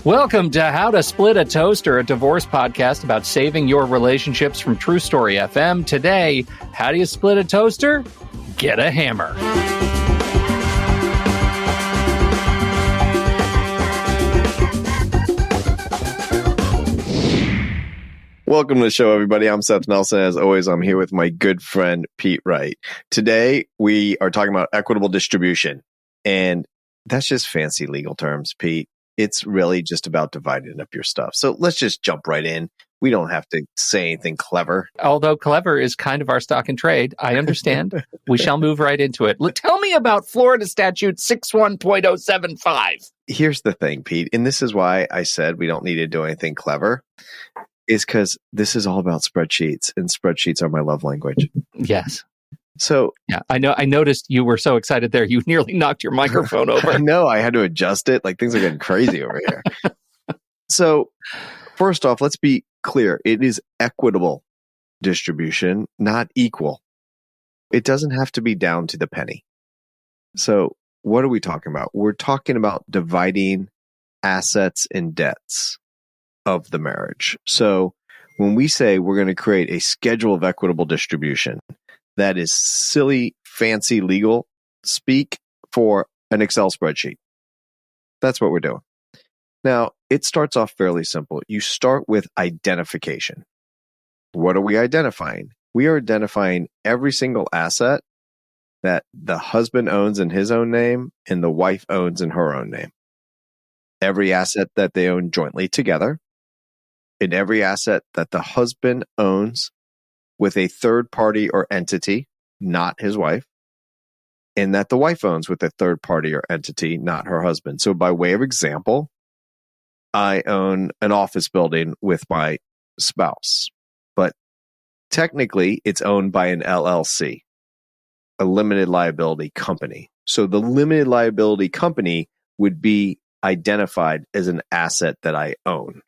Welcome to How to Split a Toaster, a divorce podcast about saving your relationships from True Story FM. Today, how do you split a toaster? Get a hammer. Welcome to the show, everybody. I'm Seth Nelson. As always, I'm here with my good friend, Pete Wright. Today, we are talking about equitable distribution. And that's just fancy legal terms, Pete. It's really just about dividing up your stuff. So let's just jump right in. We don't have to say anything clever. Although clever is kind of our stock in trade, I understand. We shall move right into it. Tell me about Florida Statute 61.075. Here's the thing, Pete, and this is why I said we don't need to do anything clever, is because this is all about spreadsheets, and spreadsheets are my love language. Yes. So yeah, I know. I noticed you were so excited there. You nearly knocked your microphone over. I know. I had to adjust it. Like, things are getting crazy over here. So first off, let's be clear. It is equitable distribution, not equal. It doesn't have to be down to the penny. So what are we talking about? We're talking about dividing assets and debts of the marriage. So when we say we're going to create a schedule of equitable distribution, that is silly, fancy legal speak for an Excel spreadsheet. That's what we're doing. Now, it starts off fairly simple. You start with identification. What are we identifying? We are identifying every single asset that the husband owns in his own name and the wife owns in her own name. Every asset that they own jointly together, and every asset that the husband owns with a third party or entity, not his wife, and that the wife owns with a third party or entity, not her husband. So by way of example, I own an office building with my spouse, but technically it's owned by an LLC, a limited liability company. So the limited liability company would be identified as an asset that I own.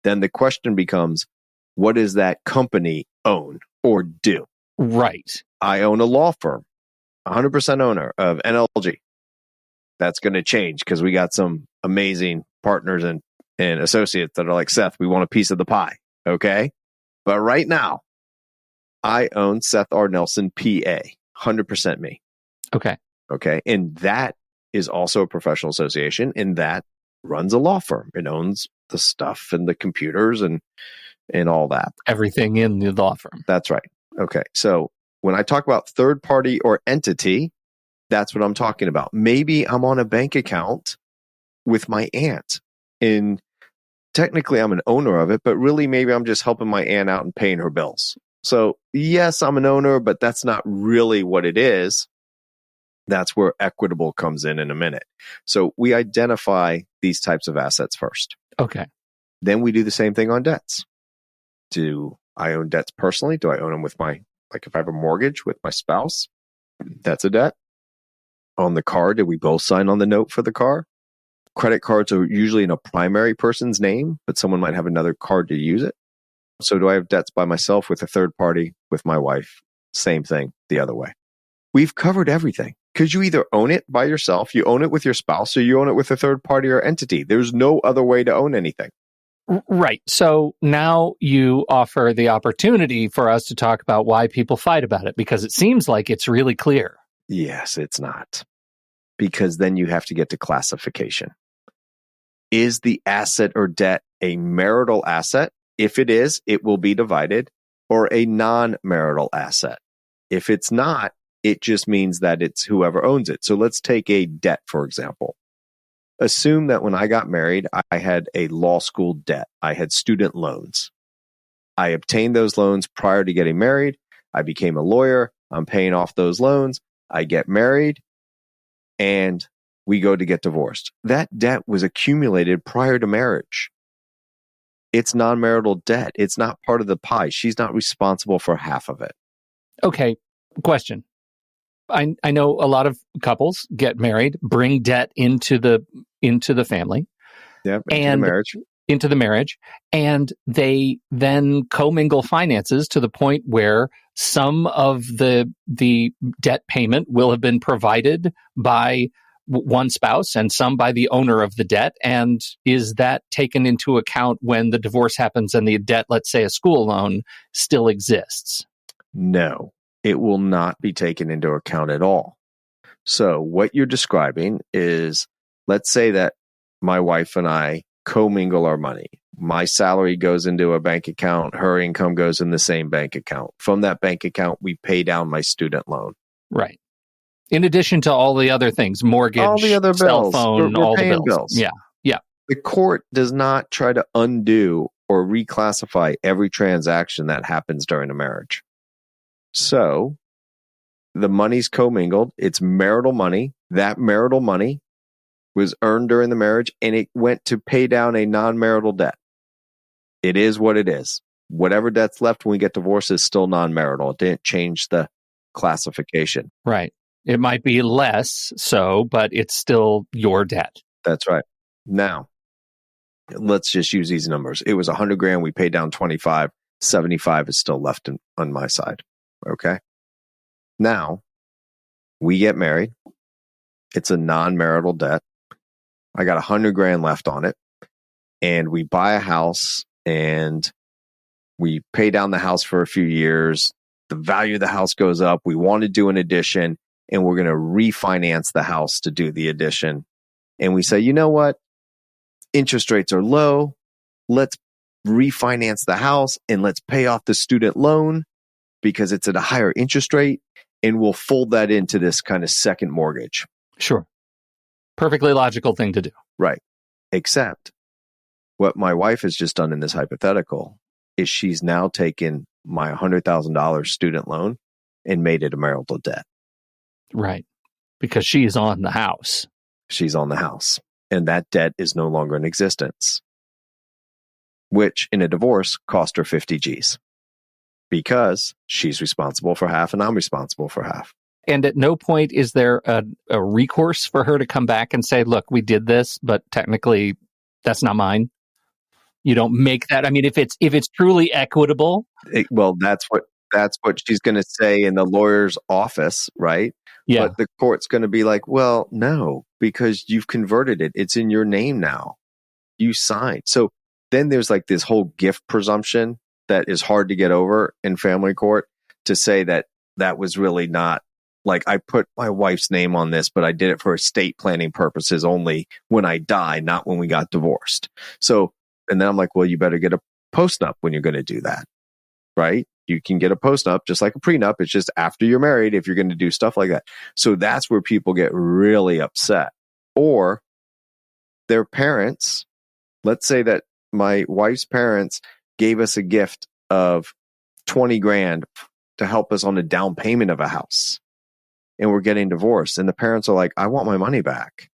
Then the question becomes, what does that company own or do? Right. I own a law firm, 100% owner of NLG. That's going to change because we got some amazing partners and associates that are like, Seth, we want a piece of the pie. Okay. But right now, I own Seth R. Nelson, P.E.A.C.E, 100% me. Okay. Okay. And that is also a professional association, and that runs a law firm. It owns the stuff and the computers and all that. Everything in the law firm. That's right. Okay. So when I talk about third party or entity, that's what I'm talking about. Maybe I'm on a bank account with my aunt, and technically I'm an owner of it, but really maybe I'm just helping my aunt out and paying her bills. So yes, I'm an owner, but that's not really what it is. That's where equitable comes in a minute. So we identify these types of assets first. Okay. Then we do the same thing on debts. Do I own debts personally? Do I own them with if I have a mortgage with my spouse? That's a debt. On the car, did we both sign on the note for the car? Credit cards are usually in a primary person's name, but someone might have another card to use it. So do I have debts by myself, with a third party, with my wife? Same thing the other way. We've covered everything because you either own it by yourself, you own it with your spouse, or you own it with a third party or entity. There's no other way to own anything. Right. So now you offer the opportunity for us to talk about why people fight about it, because it seems like it's really clear. Yes, it's not. Because then you have to get to classification. Is the asset or debt a marital asset? If it is, it will be divided, or a non-marital asset. If it's not, it just means that it's whoever owns it. So let's take a debt, for example. Assume that when I got married, I had a law school debt. I had student loans. I obtained those loans prior to getting married. I became a lawyer. I'm paying off those loans. I get married, and we go to get divorced. That debt was accumulated prior to marriage. It's non-marital debt. It's not part of the pie. She's not responsible for half of it. Okay, question. I know a lot of couples get married, bring debt into the family. Yeah, into the marriage. And they then commingle finances to the point where some of the debt payment will have been provided by one spouse and some by the owner of the debt? And is that taken into account when the divorce happens and the debt, let's say a school loan, still exists? No, it will not be taken into account at all. So what you're describing is, let's say that my wife and I commingle our money. My salary goes into a bank account. Her income goes in the same bank account. From that bank account, we pay down my student loan. Right. In addition to all the other things, mortgage, all the other cell bills, phone, we're all the paying bills. Yeah. Yeah. The court does not try to undo or reclassify every transaction that happens during a marriage. So the money's commingled. It's marital money. That marital money was earned during the marriage, and it went to pay down a non-marital debt. It is what it is. Whatever debt's left when we get divorced is still non-marital. It didn't change the classification. Right. It might be less so, but it's still your debt. That's right. Now, let's just use these numbers. It was $100,000. We paid down 25. 75 is still left on my side. Okay. Now, we get married. It's a non-marital debt. I got $100,000 left on it. And we buy a house and we pay down the house for a few years. The value of the house goes up. We want to do an addition and we're going to refinance the house to do the addition. And we say, you know what? Interest rates are low. Let's refinance the house and let's pay off the student loan because it's at a higher interest rate. And we'll fold that into this kind of second mortgage. Sure. Perfectly logical thing to do. Right. Except what my wife has just done in this hypothetical is she's now taken my $100,000 student loan and made it a marital debt. Right. Because she's on the house. She's on the house. And that debt is no longer in existence, which in a divorce cost her 50 G's because she's responsible for half and I'm responsible for half. And at no point is there a recourse for her to come back and say, look, we did this, but technically that's not mine. You don't make that. I mean, if it's truly equitable. That's what she's going to say in the lawyer's office, right? Yeah. But the court's going to be like, well, no, because you've converted it. It's in your name now. You signed. So then there's like this whole gift presumption that is hard to get over in family court to say that was really not. Like, I put my wife's name on this, but I did it for estate planning purposes only when I die, not when we got divorced. So, and then I'm like, well, you better get a postnup when you're going to do that, right? You can get a postnup just like a prenup. It's just after you're married if you're going to do stuff like that. So that's where people get really upset. Or their parents, let's say that my wife's parents gave us a gift of $20,000 to help us on the down payment of a house. And we're getting divorced. And the parents are like, I want my money back.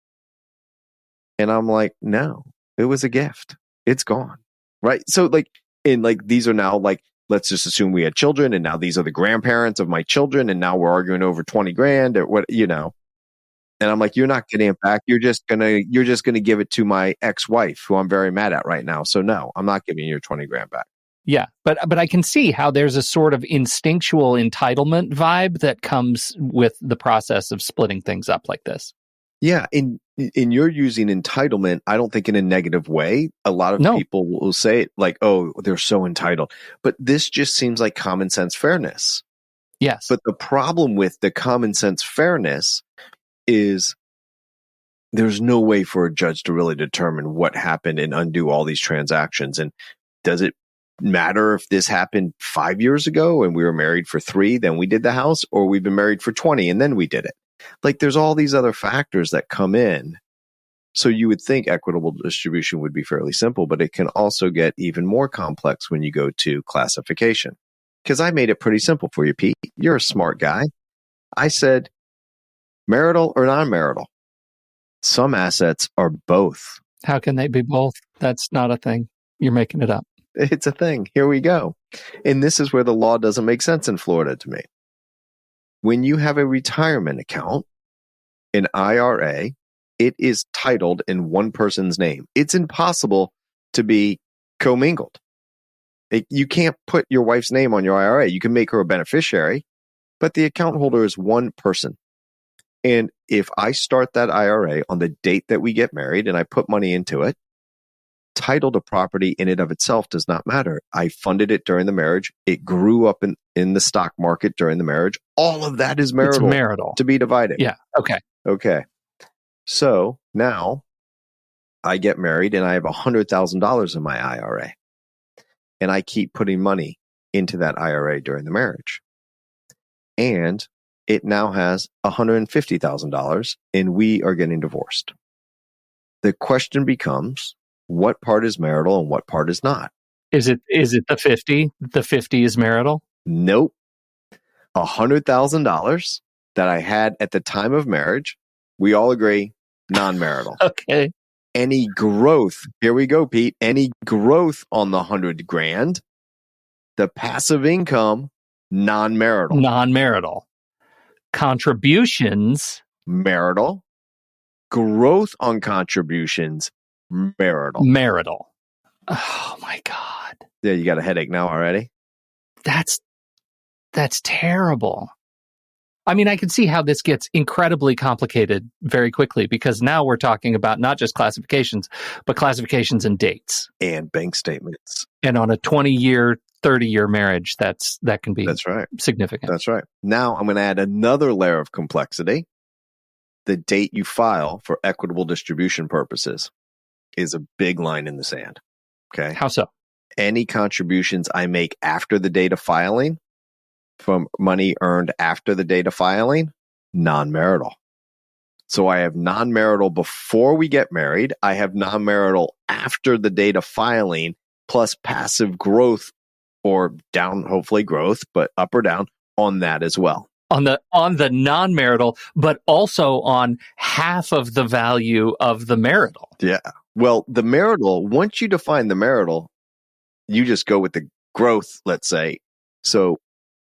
And I'm like, no, it was a gift. It's gone. Right. So these are now like, let's just assume we had children and now these are the grandparents of my children. And now we're arguing over $20,000 or what, and I'm like, you're not getting it back. You're just going to give it to my ex-wife who I'm very mad at right now. So no, I'm not giving you your $20,000 back. Yeah, but I can see how there's a sort of instinctual entitlement vibe that comes with the process of splitting things up like this. Yeah, and you're using entitlement, I don't think in a negative way. A lot of people will say it like, oh, they're so entitled. But this just seems like common sense fairness. Yes. But the problem with the common sense fairness is there's no way for a judge to really determine what happened and undo all these transactions. And does it matter if this happened 5 years ago and we were married for 3, then we did the house, or we've been married for 20 and then we did it? Like, there's all these other factors that come in. So you would think equitable distribution would be fairly simple, but it can also get even more complex when you go to classification. Because I made it pretty simple for you, Pete. You're a smart guy. I said marital or non-marital. Some assets are both. How can they be both? That's not a thing. You're making it up. It's a thing. Here we go. And this is where the law doesn't make sense in Florida to me. When you have a retirement account, an IRA, it is titled in one person's name. It's impossible to be commingled. You can't put your wife's name on your IRA. You can make her a beneficiary, but the account holder is one person. And if I start that IRA on the date that we get married and I put money into it, title to property in and of itself does not matter. I funded it during the marriage. It grew up in the stock market during the marriage. All of that is marital. It's marital. To be divided. Yeah. Okay. Okay. So now I get married and I have $100,000 in my IRA. And I keep putting money into that IRA during the marriage. And it now has $150,000 and we are getting divorced. The question becomes, what part is marital and what part is not? Is it the 50? The 50 is marital? Nope. $100,000 that I had at the time of marriage, we all agree, non-marital. Okay. Any growth, here we go, Pete, any growth on the $100,000, the passive income, non-marital. Non-marital. Contributions, marital. Growth on contributions, marital. Marital. Oh my God. Yeah, you got a headache now already? That's terrible. I mean, I can see how this gets incredibly complicated very quickly because now we're talking about not just classifications, but classifications and dates. And bank statements. And on a 20-year, 30-year marriage, that can be significant. That's right. Now I'm going to add another layer of complexity. The date you file for equitable distribution purposes is a big line in the sand. Okay. How so? Any contributions I make after the date of filing from money earned after the date of filing, non-marital. So I have non-marital before we get married. I have non-marital after the date of filing, plus passive growth or down, hopefully growth, but up or down on that as well. On the non-marital, but also on half of the value of the marital. Yeah. Well, the marital, once you define the marital, you just go with the growth, let's say. So,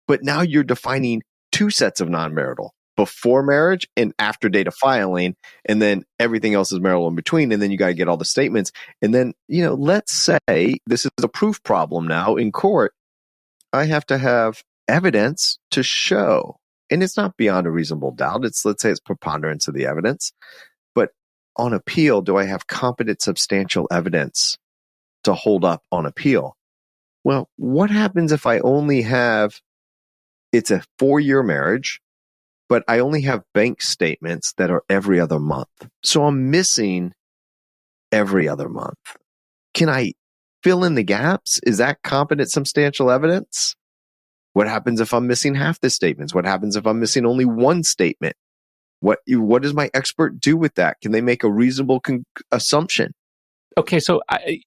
but now you're defining two sets of non-marital, before marriage and after date of filing, and then everything else is marital in between, and then you got to get all the statements. And then, let's say this is a proof problem now in court. I have to have evidence to show. And it's not beyond a reasonable doubt. Let's say it's preponderance of the evidence. But on appeal, do I have competent substantial evidence to hold up on appeal? Well, what happens if I only have, it's a 4-year marriage, but I only have bank statements that are every other month. So I'm missing every other month. Can I fill in the gaps? Is that competent substantial evidence? What happens if I'm missing half the statements? What happens if I'm missing only one statement? What does my expert do with that? Can they make a reasonable assumption? Okay, so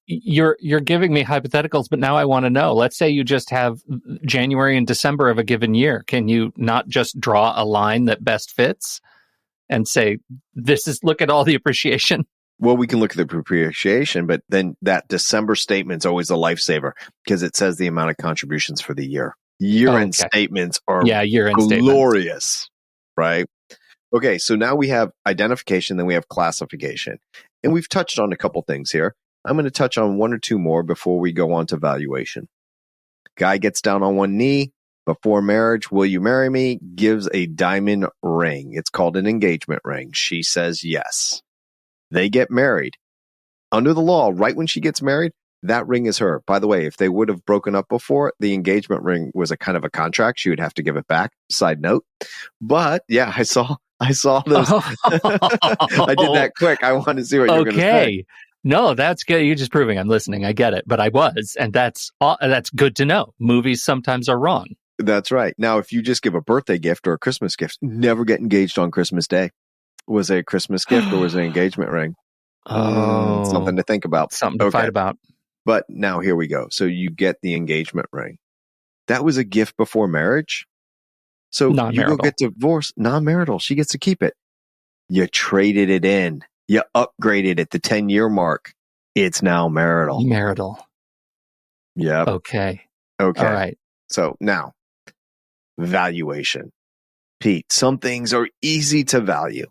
you're giving me hypotheticals, but now I want to know. Let's say you just have January and December of a given year. Can you not just draw a line that best fits and say, look at all the appreciation? Well, we can look at the appreciation, but then that December statement's always a lifesaver because it says the amount of contributions for the year. Year-end statements are year-end glorious, statements. Right? Okay, so now we have identification, then we have classification. And we've touched on a couple things here. I'm going to touch on one or two more before we go on to valuation. Guy gets down on one knee before marriage. Will you marry me? Gives a diamond ring. It's called an engagement ring. She says yes. They get married. Under the law, right when she gets married, that ring is her. By the way, if they would have broken up before, the engagement ring was a kind of a contract. She would have to give it back. Side note. But yeah, I saw those. I did that quick. I wanted to see what you were going to say. No, that's good. You're just proving I'm listening. I get it. But I was, and that's good to know. Movies sometimes are wrong. That's right. Now, if you just give a birthday gift or a Christmas gift, never get engaged on Christmas Day. Was it a Christmas gift or was it an engagement ring? Something to think about. Something to fight about. But now here we go. So you get the engagement ring. That was a gift before marriage. So you go get divorced, non-marital. She gets to keep it. You traded it in. You upgraded at the 10-year mark. It's now marital. Marital. Yep. Okay. All right. So now, valuation. Pete, some things are easy to value,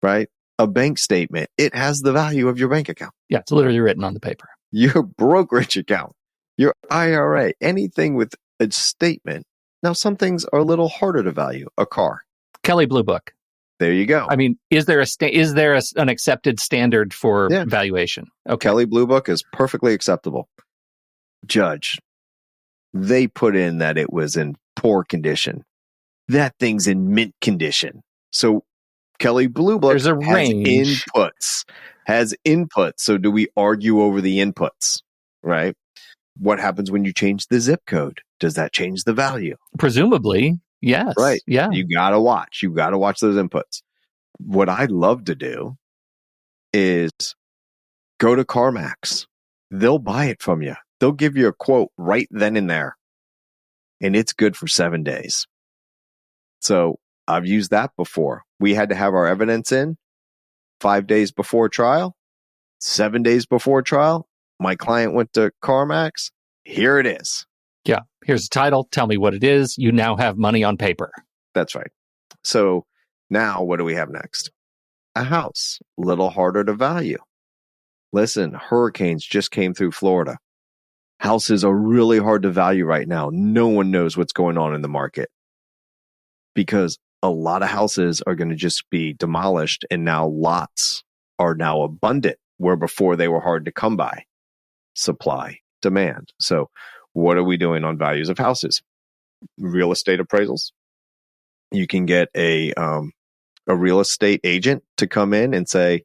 right? A bank statement, it has the value of your bank account. Yeah, it's literally written on the paper. Your brokerage account, your IRA, anything with a statement. Now, some things are a little harder to value. A car. Kelley Blue Book. There you go. I mean, is there an accepted standard for valuation? Okay. Kelley Blue Book is perfectly acceptable. Judge, they put in that it was in poor condition. That thing's in mint condition. So Kelley Blue Book There's a range. has inputs. So do we argue over the inputs, right? What happens when you change the zip code? Does that change the value? Presumably, yes. Right. Yeah. You got to watch. You got to watch those inputs. What I'd love to do is go to CarMax. They'll buy it from you. They'll give you a quote right then and there. And it's good for 7 days. So I've used that before. We had to have our evidence in 5 days before trial, 7 days before trial. My client went to CarMax. Here it is. Yeah. Here's the title. Tell me what it is. You now have money on paper. That's right. So now what do we have next? A house. A little harder to value. Listen, hurricanes just came through Florida. Houses are really hard to value right now. No one knows what's going on in the market because a lot of houses are going to just be demolished and now lots are now abundant where before they were hard to come by. Supply, demand. So what are we doing on values of houses? Real estate appraisals. You can get a real estate agent to come in and say,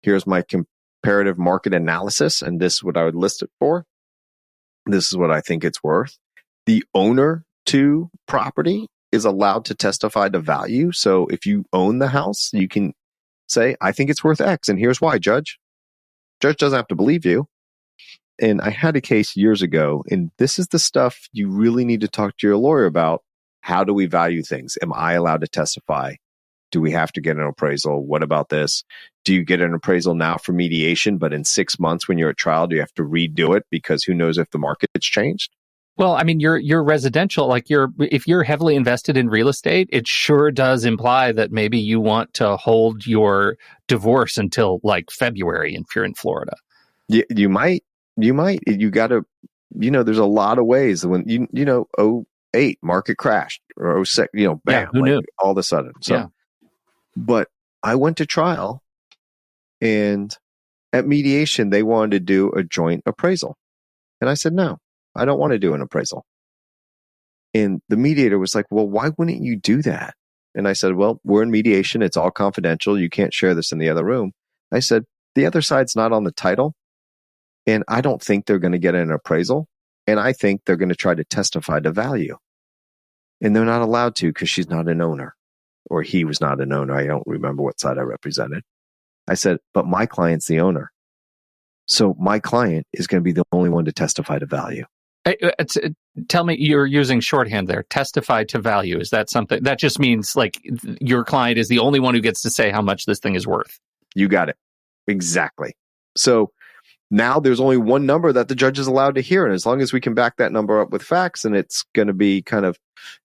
here's my comparative market analysis, and this is what I would list it for. This is what I think it's worth. The owner to property is allowed to testify to value. So if you own the house, you can say, I think it's worth X, and here's why, Judge. Judge doesn't have to believe you. And I had a case years ago, and this is the stuff you really need to talk to your lawyer about. How do we value things? Am I allowed to testify? Do we have to get an appraisal? What about this? Do you get an appraisal now for mediation, but in 6 months when you're at trial, do you have to redo it because who knows if the market's changed? Well, I mean, you're residential, if you're heavily invested in real estate, it sure does imply that maybe you want to hold your divorce until like February if you're in Florida. You might. You got to, there's a lot of ways when, 08 market crashed or 06, bam, yeah, who knew? All of a sudden. So, yeah. But I went to trial and at mediation, they wanted to do a joint appraisal. And I said, no, I don't want to do an appraisal. And the mediator was like, well, why wouldn't you do that? And I said, well, we're in mediation. It's all confidential. You can't share this in the other room. I said, the other side's not on the title. And I don't think they're going to get an appraisal. And I think they're going to try to testify to value. And they're not allowed to because she's not an owner. Or he was not an owner. I don't remember what side I represented. I said, but my client's the owner. So my client is going to be the only one to testify to value. Tell me, you're using shorthand there. Testify to value. Is that something that just means like your client is the only one who gets to say how much this thing is worth? You got it. Exactly. So now there's only one number that the judge is allowed to hear. And as long as we can back that number up with facts, and it's going to be kind of,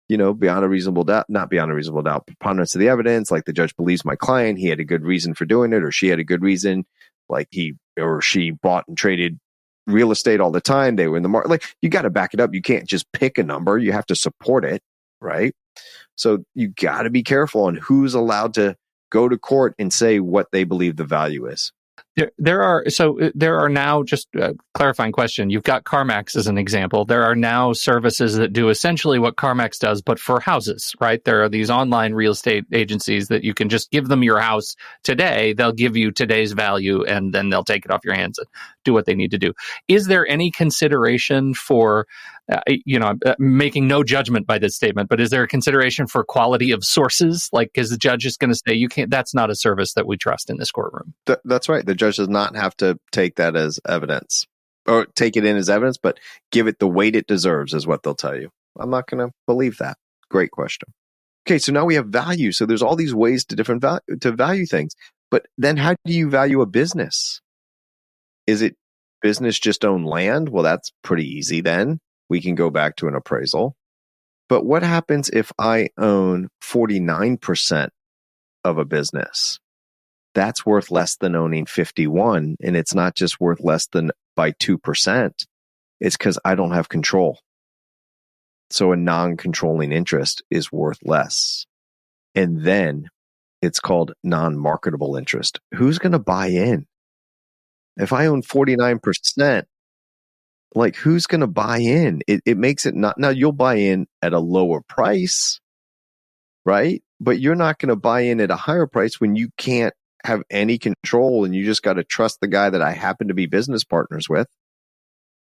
beyond a reasonable doubt, not beyond a reasonable doubt, preponderance of the evidence, like the judge believes my client, he had a good reason for doing it, or she had a good reason, like he or she bought and traded real estate all the time. They were in the market. Like, you got to back it up. You can't just pick a number. You have to support it, right? So you got to be careful on who's allowed to go to court and say what they believe the value is. There are now, just a clarifying question, you've got CarMax as an example. There are now services that do essentially what CarMax does, but for houses, right? There are these online real estate agencies that you can just give them your house today. They'll give you today's value, and then they'll take it off your hands and do what they need to do. Is there any consideration for, making no judgment by this statement, but is there a consideration for quality of sources? Like, because the judge is going to say, that's not a service that we trust in this courtroom. That's right. The judge does not have to take that as evidence or take it in as evidence, but give it the weight it deserves is what they'll tell you. I'm not going to believe that. Great question. Okay, so now we have value. So there's all these ways to value things. But then how do you value a business? Is it business just own land? Well, that's pretty easy then. We can go back to an appraisal. But what happens if I own 49% of a business? That's worth less than owning 51, and it's not just worth less than by 2%. It's because I don't have control. So a non-controlling interest is worth less. And then It's called non-marketable interest. Who's going to buy in? If I own 49%, like who's going to buy in? It makes it not, now you'll buy in at a lower price, right? But you're not going to buy in at a higher price when you can't have any control and you just got to trust the guy that I happen to be business partners with.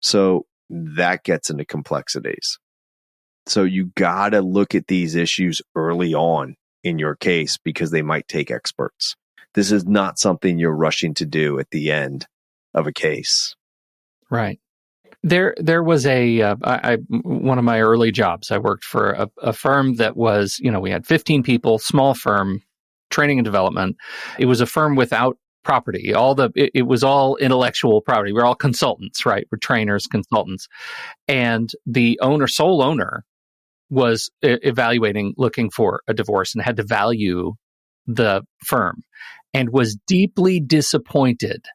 So that gets into complexities. So you got to look at these issues early on in your case because they might take experts. This is not something you're rushing to do at the end of a case. Right. There was one of my early jobs. I worked for a firm that was, we had 15 people, small firm, training and development. It was a firm without property. It was all intellectual property. We're all consultants, right? We're trainers, consultants. And the sole owner was evaluating, looking for a divorce and had to value the firm and was deeply disappointed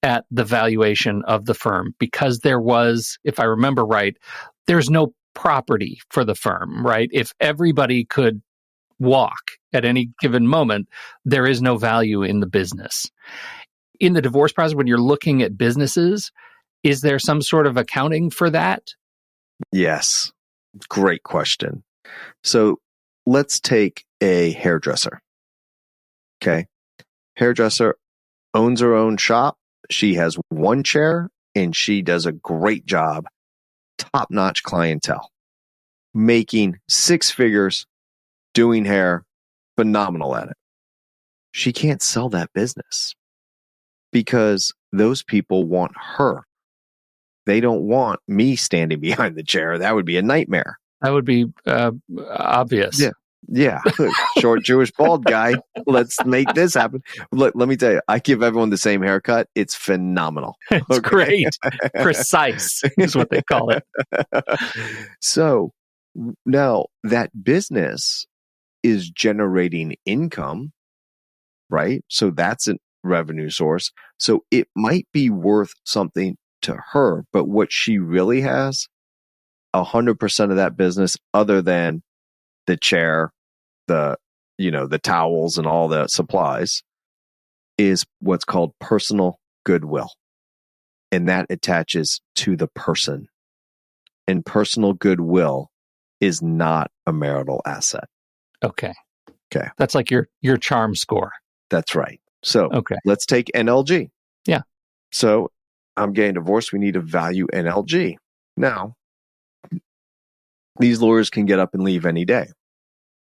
at the valuation of the firm because there was, if I remember right, there's no property for the firm, right? If everybody could walk at any given moment, there is no value in the business. In the divorce process, when you're looking at businesses, is there some sort of accounting for that? Yes. Great question. So let's take a hairdresser. Okay. Hairdresser owns her own shop. She has one chair and she does a great job. Top-notch clientele. Making 6 figures, doing hair, phenomenal at it. She can't sell that business because those people want her. They don't want me standing behind the chair. That would be a nightmare. That would be obvious. Yeah. Short Jewish bald guy. Let's make this happen. Look, let me tell you, I give everyone the same haircut. It's phenomenal. It's great. Precise is what they call it. So now that business is generating income, right? So that's a revenue source. So it might be worth something to her, but what she really has, 100% of that business, other than the chair, the towels and all the supplies, is what's called personal goodwill. And that attaches to the person. And personal goodwill is not a marital asset. Okay. That's like your charm score. That's right. So let's take NLG. Yeah. So I'm getting divorced. We need to value NLG. Now, these lawyers can get up and leave any day.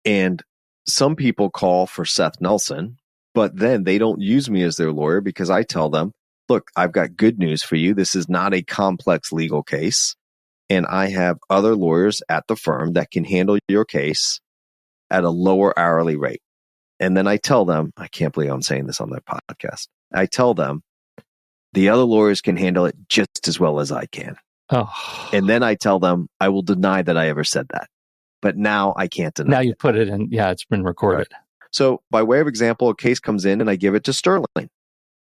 And some people call for Seth Nelson, but then they don't use me as their lawyer because I tell them, look, I've got good news for you. This is not a complex legal case. And I have other lawyers at the firm that can handle your case at a lower hourly rate. And then I tell them, I can't believe I'm saying this on their podcast. I tell them the other lawyers can handle it just as well as I can. Oh. And then I tell them I will deny that I ever said that. But now I can't deny. Now you put it in. Yeah, it's been recorded. Right. So by way of example, a case comes in and I give it to Sterling.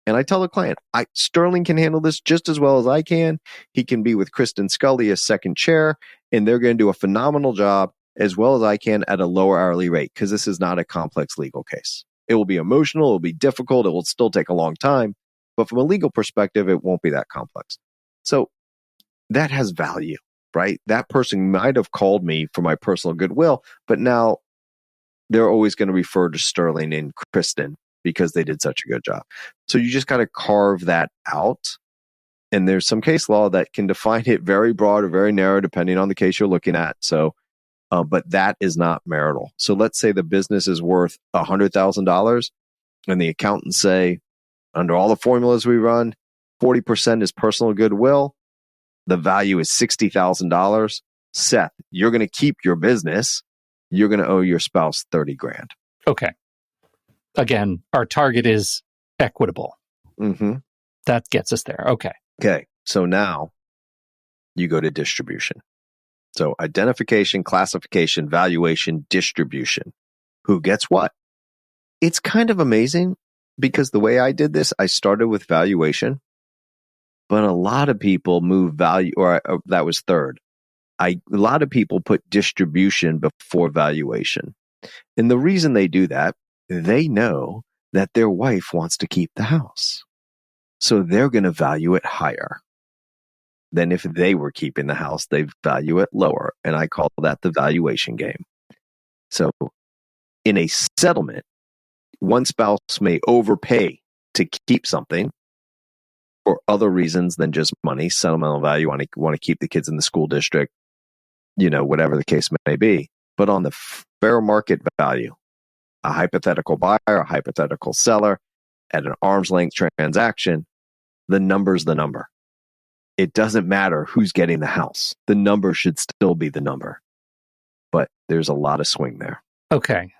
And I tell the client, Sterling can handle this just as well as I can. He can be with Kristen Scully as second chair, and they're going to do a phenomenal job as well as I can at a lower hourly rate because this is not a complex legal case. It will be emotional. It will be difficult. It will still take a long time. But from a legal perspective, it won't be that complex. So that has value, right? That person might have called me for my personal goodwill, but now they're always going to refer to Sterling and Kristen because they did such a good job. So you just got to carve that out. And there's some case law that can define it very broad or very narrow, depending on the case you're looking at. So, but that is not marital. So let's say the business is worth $100,000 and the accountants say, under all the formulas we run, 40% is personal goodwill. The value is $60,000. Seth, you're going to keep your business. You're going to owe your spouse $30,000. Okay. Again, our target is equitable. Mm-hmm. That gets us there. Okay. So now you go to distribution. So identification, classification, valuation, distribution. Who gets what? It's kind of amazing because the way I did this, I started with valuation, but a lot of people move value, or that was third. A lot of people put distribution before valuation. And the reason they do that they know that their wife wants to keep the house. So they're going to value it higher than if they were keeping the house. They value it lower. And I call that the valuation game. So in a settlement, one spouse may overpay to keep something for other reasons than just money, sentimental value, want to keep the kids in the school district, whatever the case may be. But on the fair market value, a hypothetical buyer, a hypothetical seller at an arm's length transaction, the number's the number. It doesn't matter who's getting the house. The number should still be the number. But there's a lot of swing there. Okay.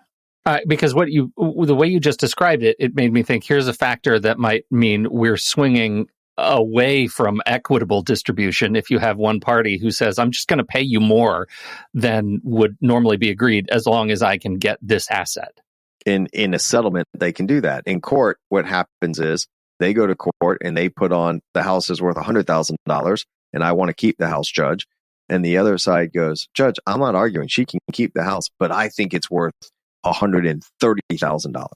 Because the way you just described it, it made me think here's a factor that might mean we're swinging away from equitable distribution if you have one party who says, I'm just going to pay you more than would normally be agreed as long as I can get this asset. In a settlement, they can do that. In court, what happens is they go to court and they put on the house is worth $100,000 and I want to keep the house, judge. And the other side goes, Judge, I'm not arguing. She can keep the house, but I think it's worth $130,000.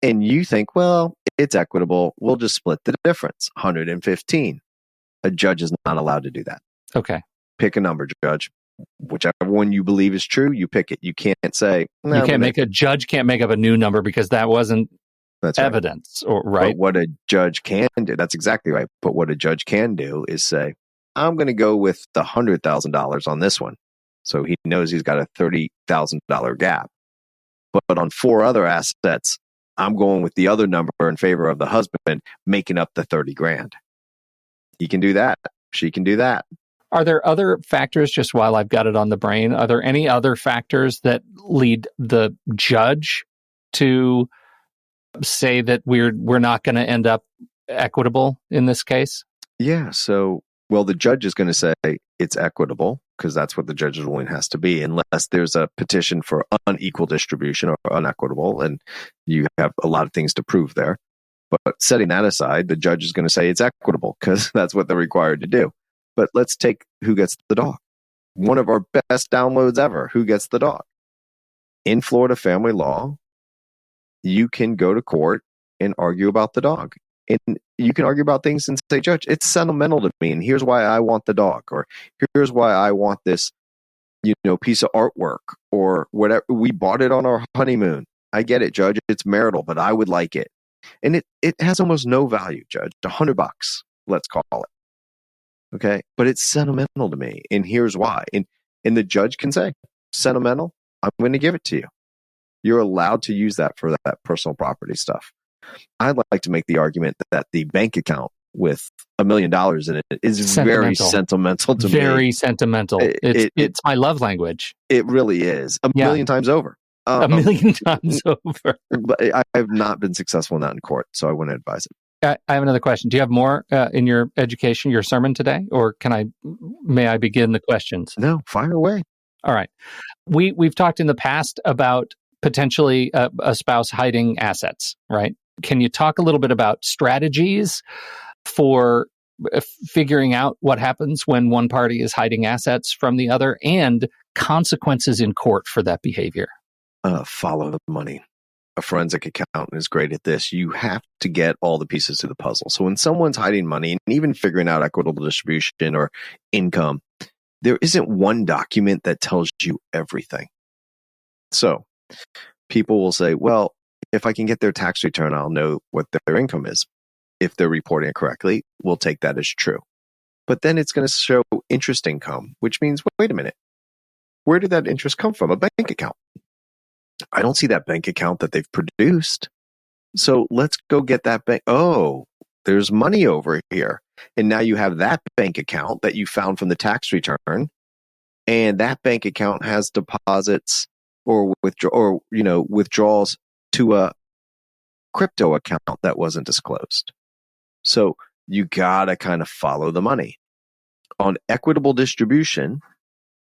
And you think, well, it's equitable. We'll just split the difference, 115. A judge is not allowed to do that. Okay. Pick a number, judge. Whichever one you believe is true, you pick it. You can't say, no, a judge can't make up a new number because that wasn't evidence, right? But what a judge can do, that's exactly right. But what a judge can do is say, I'm going to go with the $100,000 on this one. So he knows he's got a $30,000 gap. But on 4 other assets, I'm going with the other number in favor of the husband, making up the 30 grand. He can do that. She can do that. Are there other factors, just while I've got it on the brain, are there any other factors that lead the judge to say that we're not going to end up equitable in this case? Yeah. So, the judge is going to say it's equitable because that's what the judge's ruling has to be, unless there's a petition for unequal distribution or unequitable, and you have a lot of things to prove there. But setting that aside, the judge is going to say it's equitable because that's what they're required to do. But let's take who gets the dog. One of our best downloads ever, who gets the dog. In Florida family law, you can go to court and argue about the dog. And you can argue about things and say, Judge, it's sentimental to me, and here's why I want the dog, or here's why I want this, piece of artwork, or whatever. We bought it on our honeymoon. I get it, Judge. It's marital, but I would like it. And it has almost no value, Judge. $100, let's call it. Okay, but it's sentimental to me, and here's why. And the judge can say, sentimental, I'm going to give it to you. You're allowed to use that for that personal property stuff. I'd like to make the argument that the bank account with $1 million in it is very sentimental to me. Very sentimental. It's my love language. It really is. A million times over. A million times over. But I have not been successful in that in court, so I wouldn't advise it. I have another question. Do you have more in your education, your sermon today, or may I begin the questions? No, fire away. All right. We've talked in the past about potentially a spouse hiding assets, right? Can you talk a little bit about strategies for figuring out what happens when one party is hiding assets from the other and consequences in court for that behavior? Follow the money. A forensic accountant is great at this. You have to get all the pieces to the puzzle. So when someone's hiding money and even figuring out equitable distribution or income, there isn't one document that tells you everything. So people will say, well, if I can get their tax return, I'll know what their income is. If they're reporting it correctly, we'll take that as true. But then it's going to show interest income, which means, wait a minute, where did that interest come from? A bank account. I don't see that bank account that they've produced. So let's go get that bank. Oh, there's money over here. And now you have that bank account that you found from the tax return. And that bank account has deposits or withdrawals to a crypto account that wasn't disclosed. So you gotta kind of follow the money. On equitable distribution,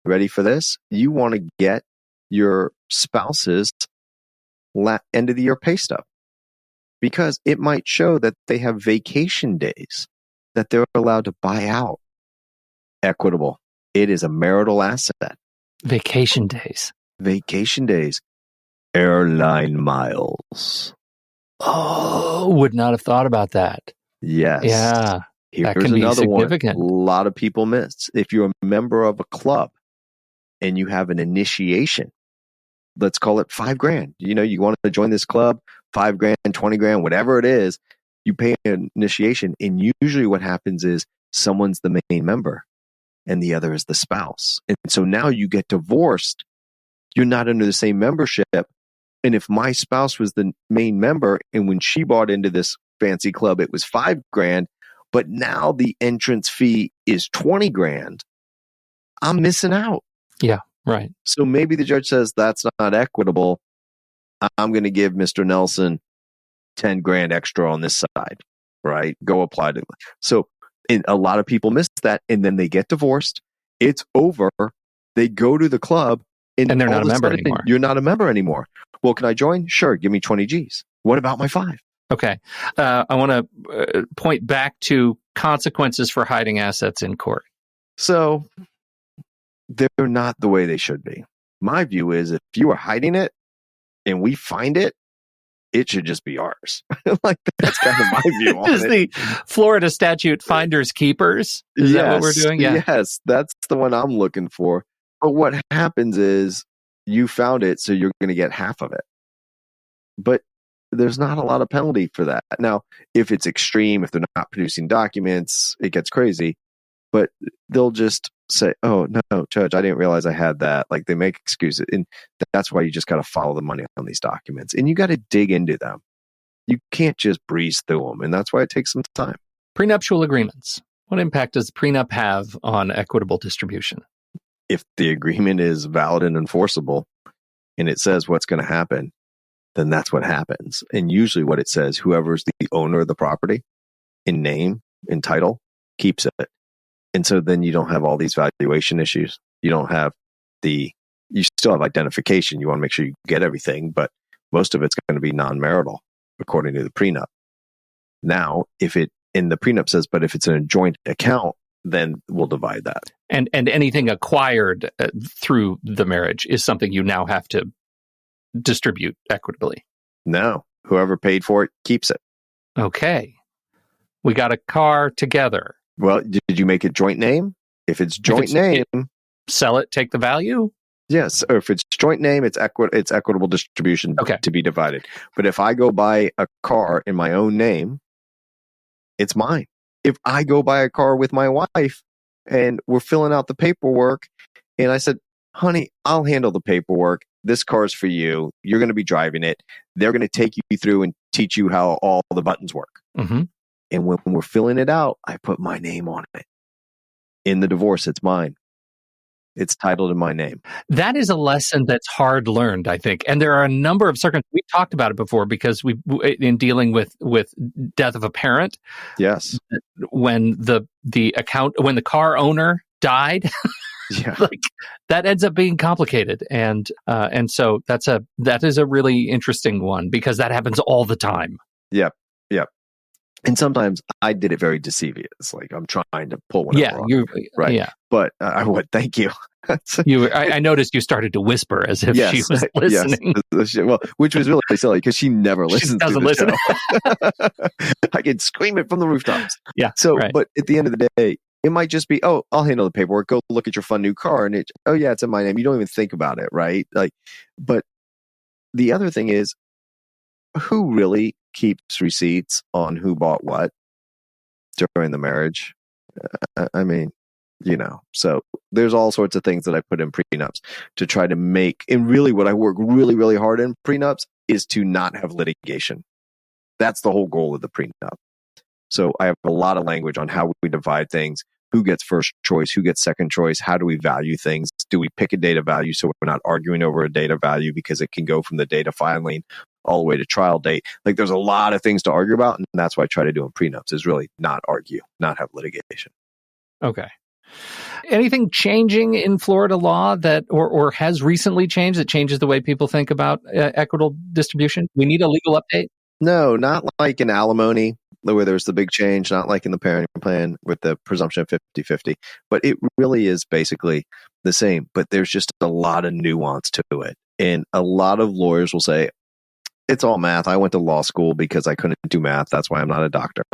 ready for this? You want to get your spouse's end of the year pay stub, because it might show that they have vacation days that they're allowed to buy out. Equitable. It is a marital asset. Vacation days. Vacation days. Airline miles. Oh, would not have thought about that. Yes. Yeah. That Here's can be another one significant. a lot of people miss. If you're a member of a club and you have an initiation, let's call it $5,000. You want to join this club, $5,000, $20,000, whatever it is, you pay an initiation. And usually what happens is someone's the main member and the other is the spouse. And so now you get divorced. You're not under the same membership. And if my spouse was the main member and when she bought into this fancy club, it was $5,000, but now the entrance fee is $20,000, I'm missing out. Yeah, right. So maybe the judge says that's not equitable. I'm going to give Mr. Nelson $10,000 extra on this side, right? Go apply to. So and a lot of people miss that, and then they get divorced. It's over. They go to the club, and they're not a member anymore. You're not a member anymore. Well, can I join? Sure. Give me 20 G's. What about my 5? Okay. I want to point back to consequences for hiding assets in court. So they're not the way they should be. My view is if you are hiding it and we find it, it should just be ours. Like that's kind of my view on Is it. the Florida statute finders keepers? Is that what we're doing? Yeah. Yes, that's the one I'm looking for. But what happens is you found it, so you're going to get half of it. But there's not a lot of penalty for that. Now, if it's extreme, if they're not producing documents, it gets crazy. But they'll just say, oh, no, Judge, I didn't realize I had that. Like they make excuses. And that's why you just got to follow the money on these documents. And you got to dig into them. You can't just breeze through them. And that's why it takes some time. Prenuptial agreements. What impact does prenup have on equitable distribution? If the agreement is valid and enforceable and it says what's going to happen, then that's what happens. And usually what it says, whoever's the owner of the property in name, in title, keeps it. And so then you don't have all these valuation issues. You don't have you still have identification. You want to make sure you get everything, but most of it's going to be non-marital according to the prenup. Now, if the prenup says, but if it's in a joint account, then we'll divide that. And anything acquired through the marriage is something you now have to distribute equitably. No, whoever paid for it keeps it. Okay. We got a car together. Well, did you make it joint name? If it's joint name, sell it, take the value? Yes. Or if it's joint name, it's equitable distribution to be divided. But if I go buy a car in my own name, it's mine. If I go buy a car with my wife and we're filling out the paperwork and I said, honey, I'll handle the paperwork. This car's for you. You're going to be driving it. They're going to take you through and teach you how all the buttons work. Mm-hmm. And when we're filling it out, I put my name on it. In the divorce, it's mine. It's titled in my name. That is a lesson that's hard learned, I think. And there are a number of circumstances. We talked about it before because in dealing with death of a parent. Yes. When the car owner died, yeah. Like that ends up being complicated. And so that is a really interesting one because that happens all the time. Yep. Yep. And sometimes I did it very deceivious. Like I'm trying to pull one over. Right. Yeah. But I would thank you. I noticed you started to whisper as if she was listening. Yes. Well, which was really silly because she never listens. She doesn't listen. I can scream it from the rooftops. Yeah. So, right. But at the end of the day, it might just be, oh, I'll handle the paperwork. Go look at your fun new car, and it's in my name. You don't even think about it, right? Like, but the other thing is, who really keeps receipts on who bought what during the marriage? I mean, so there's all sorts of things that I put in prenups to try to make, and really what I work really, really hard in prenups is to not have litigation. That's the whole goal of the prenup. So I have a lot of language on how we divide things, who gets first choice, who gets second choice, how do we value things? Do we pick a data value so we're not arguing over a data value because it can go from the data filing all the way to trial date? Like there's a lot of things to argue about, and that's why I try to do in prenups is really not argue, not have litigation. Okay. Anything changing in Florida law that, or has recently changed that changes the way people think about equitable distribution? We need a legal update? No, not like in alimony where there's the big change, not like in the parenting plan with the presumption of 50-50. But it really is basically the same, but there's just a lot of nuance to it. And a lot of lawyers will say, it's all math. I went to law school because I couldn't do math. That's why I'm not a doctor.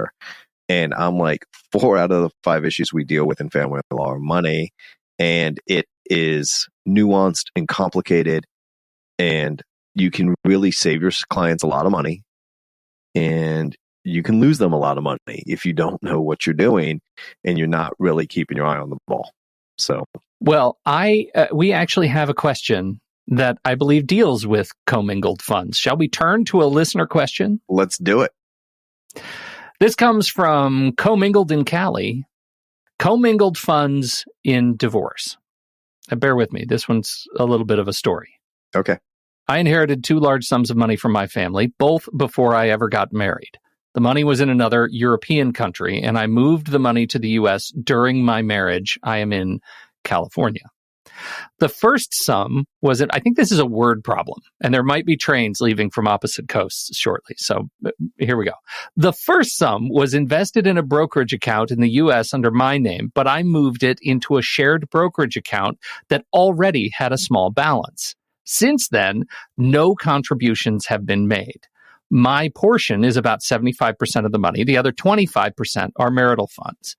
And I'm like, 4 out of the 5 issues we deal with in family law are money. And it is nuanced and complicated. And you can really save your clients a lot of money. And you can lose them a lot of money if you don't know what you're doing and you're not really keeping your eye on the ball. So, well, we actually have a question that I believe deals with commingled funds. Shall we turn to a listener question? Let's do it. This comes from Commingled in Cali. Commingled funds in divorce. Bear with me. This one's a little bit of a story. Okay. I inherited 2 large sums of money from my family, both before I ever got married. The money was in another European country, and I moved the money to the U.S. during my marriage. I am in California. The first sum was, I think this is a word problem, and there might be trains leaving from opposite coasts shortly. So here we go. The first sum was invested in a brokerage account in the U.S. under my name, but I moved it into a shared brokerage account that already had a small balance. Since then, no contributions have been made. My portion is about 75% of the money. The other 25% are marital funds.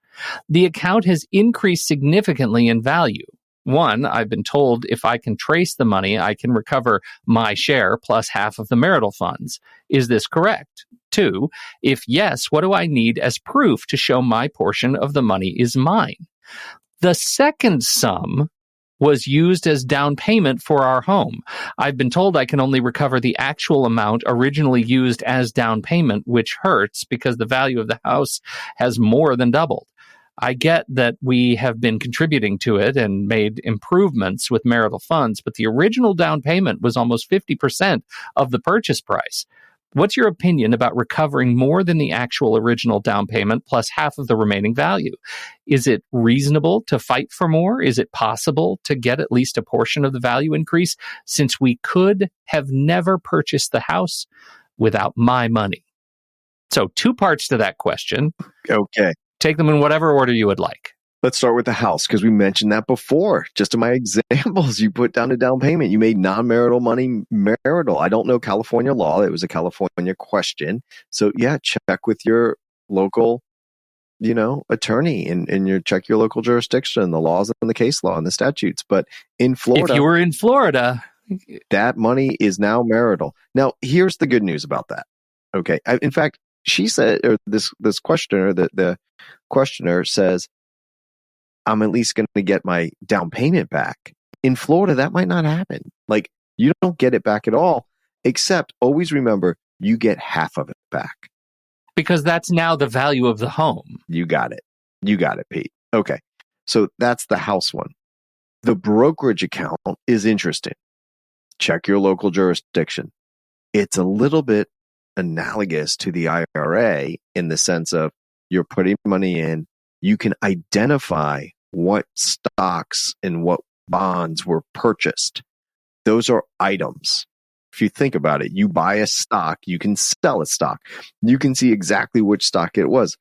The account has increased significantly in value. 1, I've been told if I can trace the money, I can recover my share plus half of the marital funds. Is this correct? 2, if yes, what do I need as proof to show my portion of the money is mine? The second sum was used as down payment for our home. I've been told I can only recover the actual amount originally used as down payment, which hurts because the value of the house has more than doubled. I get that we have been contributing to it and made improvements with marital funds, but the original down payment was almost 50% of the purchase price. What's your opinion about recovering more than the actual original down payment plus half of the remaining value? Is it reasonable to fight for more? Is it possible to get at least a portion of the value increase since we could have never purchased the house without my money? So 2 parts to that question. Okay. Take them in whatever order you would like. Let's start with the house because we mentioned that before. Just in my examples, you put down a down payment. You made non-marital money marital. I don't know California law. It was a California question. So yeah, check with your local, attorney and check your local jurisdiction, the laws and the case law and the statutes. But in Florida, if you were in Florida, that money is now marital. Now, here's the good news about that. Okay. In fact, she said, or this questioner, the questioner says, I'm at least going to get my down payment back. In Florida, that might not happen. Like, you don't get it back at all, except always remember, you get half of it back. Because that's now the value of the home. You got it. You got it, Pete. Okay. So that's the house one. The brokerage account is interesting. Check your local jurisdiction. It's a little bit analogous to the IRA in the sense of you're putting money in, you can identify what stocks and what bonds were purchased. Those are items. If you think about it, you buy a stock, you can sell a stock. You can see exactly which stock it was.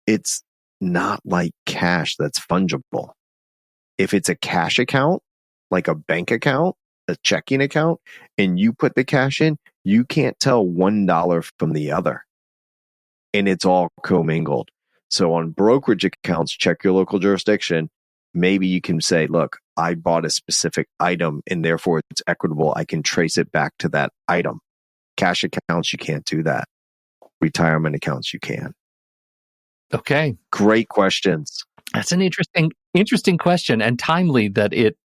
It's not like cash that's fungible. If it's a cash account, like a bank account, a checking account, and you put the cash in, you can't tell $1 from the other. And it's all commingled. So on brokerage accounts, check your local jurisdiction. Maybe you can say, look, I bought a specific item and therefore it's equitable. I can trace it back to that item. Cash accounts, you can't do that. Retirement accounts, you can. Okay. Great questions. That's an interesting question, and timely that it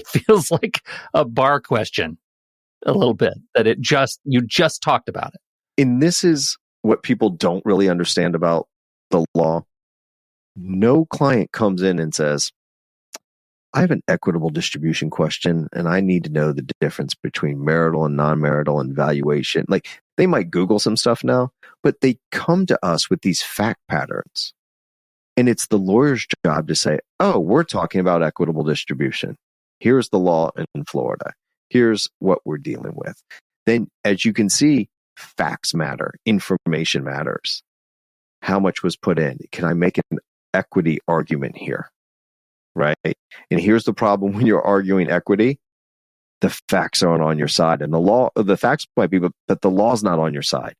feels like a bar question a little bit, that you just talked about it. And this is what people don't really understand about the law. No client comes in and says, I have an equitable distribution question and I need to know the difference between marital and non-marital and valuation. Like, they might Google some stuff now, but they come to us with these fact patterns. And it's the lawyer's job to say, oh, we're talking about equitable distribution. Here's the law in Florida. Here's what we're dealing with. Then, as you can see, facts matter. Information matters. How much was put in? Can I make an equity argument here? Right? And here's the problem when you're arguing equity. the facts aren't on your side. And the facts might be, but the law's not on your side.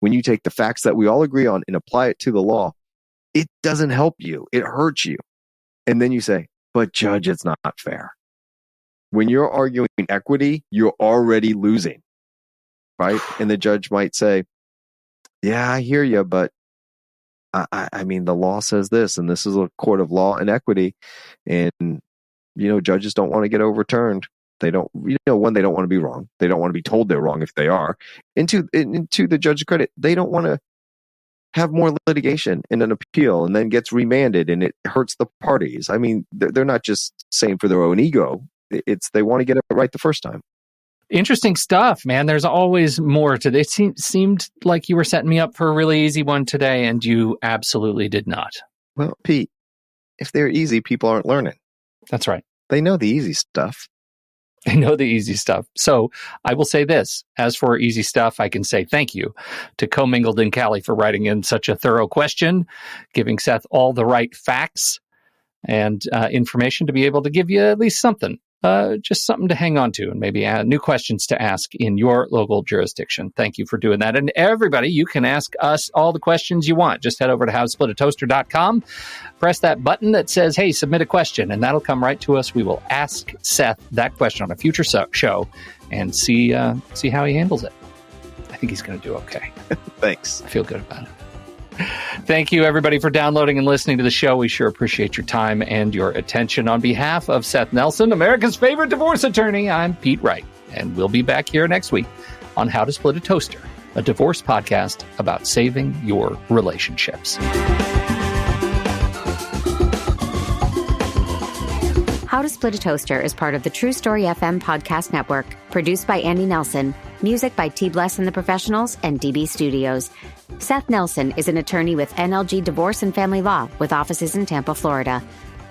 When you take the facts that we all agree on and apply it to the law, it doesn't help you. It hurts you. And then you say, but judge, it's not fair. When you're arguing equity, you're already losing, right? And the judge might say, yeah, I hear you, but I mean, the law says this, and this is a court of law and equity. And, judges don't want to get overturned. They don't, one, they don't want to be wrong. They don't want to be told they're wrong if they are. And to the judge's credit, they don't want to have more litigation and an appeal and then gets remanded and it hurts the parties. I mean, they're not just saying for their own ego. They want to get it right the first time. Interesting stuff, man. There's always more to this. It seemed like you were setting me up for a really easy one today, and you absolutely did not. Well, Pete, if they're easy, people aren't learning. That's right. They know the easy stuff. They know the easy stuff. So I will say this. As for easy stuff, I can say thank you to Commingled and Callie for writing in such a thorough question, giving Seth all the right facts and information to be able to give you at least something. Just something to hang on to and maybe new questions to ask in your local jurisdiction. Thank you for doing that. And everybody, you can ask us all the questions you want. Just head over to howtosplitatoaster.com, press that button that says, hey, submit a question, and that'll come right to us. We will ask Seth that question on a future show and see how he handles it. I think he's going to do okay. Thanks. I feel good about it. Thank you, everybody, for downloading and listening to the show. We sure appreciate your time and your attention. On behalf of Seth Nelson, America's favorite divorce attorney, I'm Pete Wright, and we'll be back here next week on How to Split a Toaster, a divorce podcast about saving your relationships. How to Split a Toaster is part of the True Story FM podcast network, produced by Andy Nelson, music by T. Bless and the Professionals and DB Studios. Seth Nelson is an attorney with NLG Divorce and Family Law with offices in Tampa, Florida.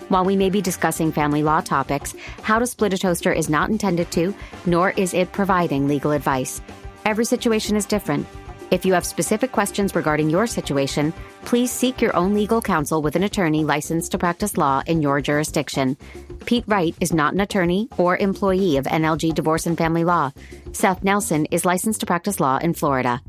While we may be discussing family law topics, How to Split a Toaster is not intended to, nor is it providing legal advice. Every situation is different. If you have specific questions regarding your situation, please seek your own legal counsel with an attorney licensed to practice law in your jurisdiction. Pete Wright is not an attorney or employee of NLG Divorce and Family Law. Seth Nelson is licensed to practice law in Florida.